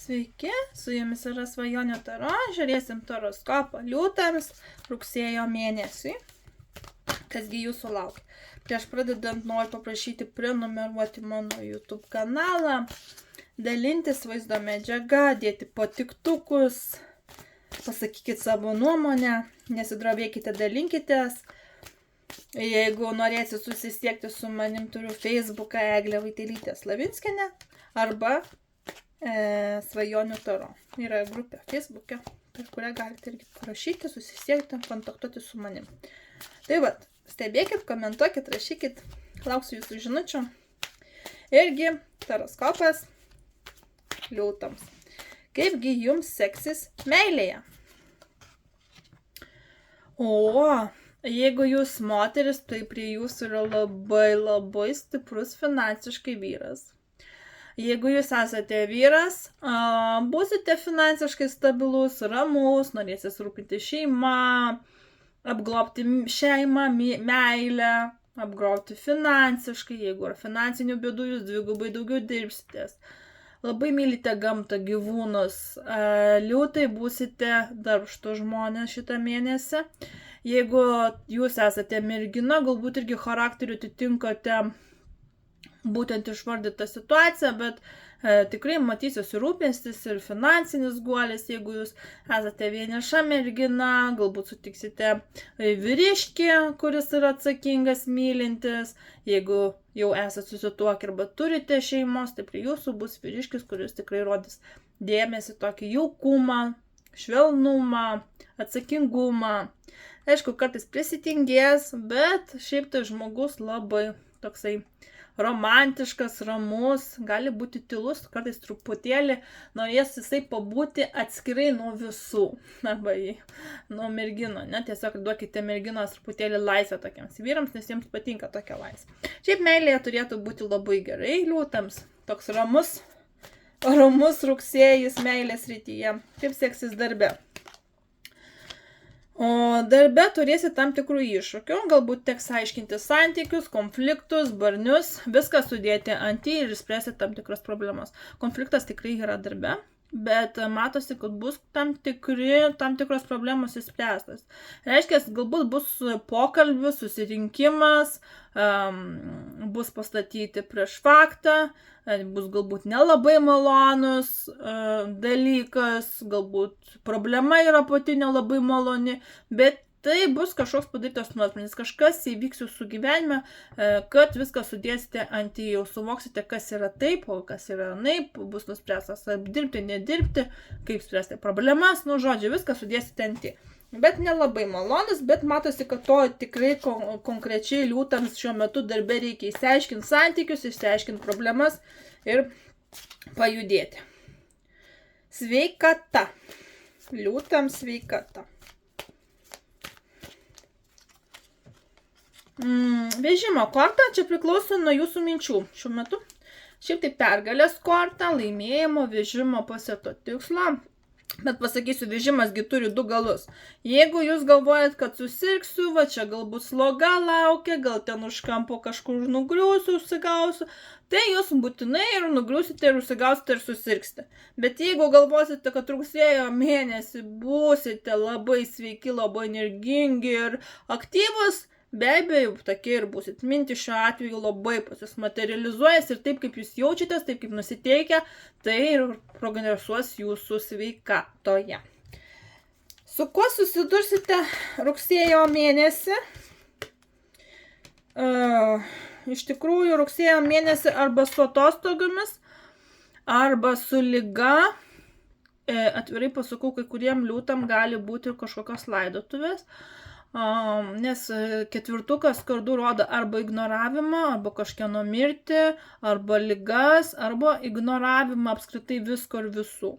Sveiki, su jumis yra Svajonių Taro, žiūrėsim horoskopą liūtams rugsėjo mėnesiui. Kasgi jūsų laukia? Prieš pradedant noriu paprašyti prenumeruoti mano YouTube kanalą, dalintis vaizdo medžiagą, dėti patiktukus, pasakykit savo nuomonę, nesidrovėkite, dalinkitės. Jeigu norėsit susisiekti su manim, turiu Facebooką Eglė Vaitelytė Slavinskienė arba Svajonių Taro. Yra grupė Facebook'e, per kurią galite irgi parašyti, susisiekti, kontaktuoti su manim. Tai vat, stebėkit, komentuokit, rašykit, lauksiu jūsų žinučių. Irgi horoskopas liūtams. Kaipgi jums seksis meilėje? Jeigu jūs moteris, tai prie jūsų yra labai stiprus finansiškai vyras. Jeigu jūs esate vyras, būsite finansiškai stabilus, ramus, norėsite rūpinti šeimą, apglobti šeimą, meilę, apglobti finansiškai. Jeigu yra finansinių bėdų, jūs dvigubai daugiau dirbsitės. Labai mylite gamtą, gyvūnus. Liūtai būsite darbštų žmonės šitą mėnesį. Jeigu jūs esate mergina, galbūt irgi charakteriu atitinkate būtent išvardytą situaciją, bet tikrai matysis rūpestis ir finansinis guolis. Jeigu jūs esate vieniša mergina, galbūt sutiksite vyriškį, kuris yra atsakingas, mylintis. Jeigu jau esate susituokę arba turite šeimos, tai prie jūsų bus vyriškis, kuris tikrai rodys dėmesį, tokį jaukumą, švelnumą, atsakingumą. Aišku, kartais prisitingės, bet šiaip tai žmogus labai toksai romantiškas, ramus, gali būti tylus, kartais truputėlį norės jisai pabūti atskirai nuo visų, arba nuo mergino, ne? Tiesiog duokite merginos truputėlį laisvę tokiems vyrams, nes jiems patinka tokia laisvė. Šiaip meilėje turėtų būti labai gerai liūtams, toks ramus rugsėjis meilės rytyje. Kaip seksis darbe? O darbe turėsi tam tikrų iššūkių, galbūt teks aiškinti santykius, konfliktus, barnius, viską sudėti ant ir išspręsti tam tikras problemas. Konfliktas tikrai yra darbe, bet matosi, kad bus tam tikros problemos išspręstas. Reiškia, galbūt bus pokalbis, susirinkimas, bus pastatyti prieš faktą, bus galbūt nelabai malonus dalykas, galbūt problema yra pati nelabai maloni, bet tai bus kažkoks padarytas nuosprendis, kažkas įvyks jūsų gyvenime, kad viską sudėsite ant jau suvoksite, kas yra taip, o kas yra naip, bus nuspręstas dirbti, nedirbti, kaip spręsti problemas, žodžiu, viską sudėsite ant į. Bet nelabai malonus, bet matosi, kad to tikrai konkrečiai liūtams šiuo metu darbe reikia išsiaiškinti santykius, išsiaiškinti problemas ir pajudėti. Sveikata. Liūtams sveikata. Vežimo korta čia priklauso nuo jūsų minčių šiuo metu. Šiaip tai pergalės korta, laimėjimo, vežimo pasiekto tikslo. Bet pasakysiu, vežimasgi turi du galus. Jeigu jūs galvojat, kad susirgsiu, va čia galbūt sloga laukia, gal ten už kampo kažkur nugriūsiu, užsigausiu, tai jūs būtinai ir nugriūsite, ir užsigausite, ir susirgsite. Bet jeigu galvosite, kad rugsėjo mėnesį būsite labai sveiki, labai energingi ir aktyvus, be abejo, tokie ir būsit. Mintys šiuo atveju labai pasismaterializuojas ir taip, kaip jūs jaučiatės, taip, kaip nusiteikia, tai ir progresuos jūsų sveikatoje. Su kuo susidursite rugsėjo mėnesį? Iš tikrųjų, rugsėjo mėnesį arba su atostogomis, arba su liga. Atvirai pasakau, kai kuriem liūtam gali būti ir kažkokios laidotuvės. Nes ketvirtukas kardų rodo arba ignoravimą, arba kažkieno mirtį, arba ligas, arba ignoravimą apskritai visko ir visų.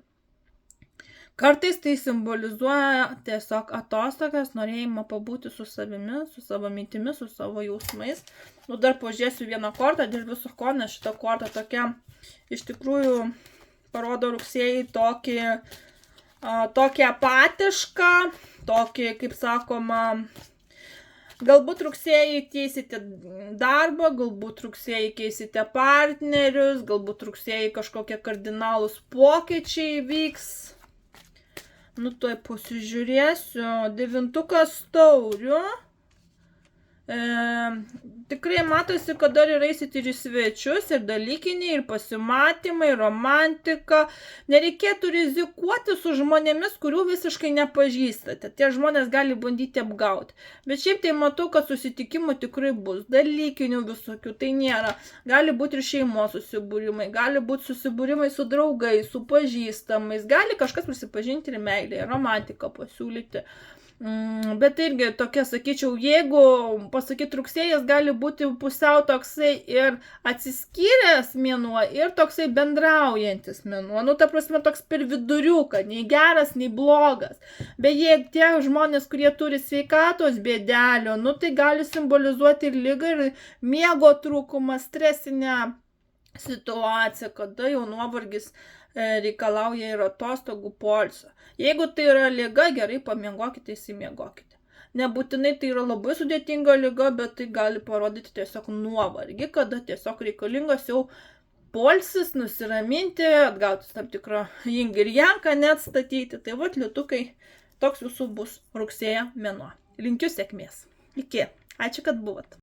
Kartais tai simbolizuoja tiesiog atostogas, norėjimą pabūti su savimi, su savo mintimis, su savo jausmais. Dar pažiūrėsiu vieną kortą, dėl viso ko, nes šita korta tokia iš tikrųjų parodo rugsėjai tokį apatišką, tokį, kaip sakoma, Galbūt rugsėjį keisite darbą, galbūt rugsėjį keisite partnerius, galbūt rugsėjį kažkokie kardinalūs pokyčiai vyks. Nu, tuoj pasižiūrėsiu. 9 taurių. Tikrai matosi, kad dar ir eisit ir į svečius, ir dalykiniai, ir pasimatymai, romantika. Nereikėtų rizikuoti su žmonėmis, kurių visiškai nepažįstate. Tie žmonės gali bandyti apgauti. Bet šiaip tai matau, kad susitikimų tikrai bus. Dalykinių visokių tai nėra. Gali būti ir šeimos susibūrimai, gali būti susibūrimai su draugais, su pažįstamais. Gali kažkas prisipažinti ir meilėje, romantiką pasiūlyti. Bet irgi tokia, sakyčiau, jeigu pasakyti rugsėjas gali būti pusiau toksai ir atsiskyręs mėnuo, ir toksai bendraujantis mėnuo. Nu, ta prasme, toks per viduriuką, nei geras, nei blogas. Bet jeigu tie žmonės, kurie turi sveikatos bėdelio, nu, tai gali simbolizuoti ir ligą, ir miego trūkumą, stresinę situaciją, kada jau nuovargis reikalauja ir atostogų poilsio. Jeigu tai yra liga, gerai pamiegokite, įsimiegokite. Nebūtinai tai yra labai sudėtinga liga, bet tai gali parodyti tiesiog nuovargį, kada tiesiog reikalingas jau poilsis, nusiraminti, atgauti tam tikrą jing ir janką, net statyti. Tai vat, lietukai, toks jūsų bus rugsėjo mėnuo. Linkiu sėkmės. Iki. Ačiū, kad buvot.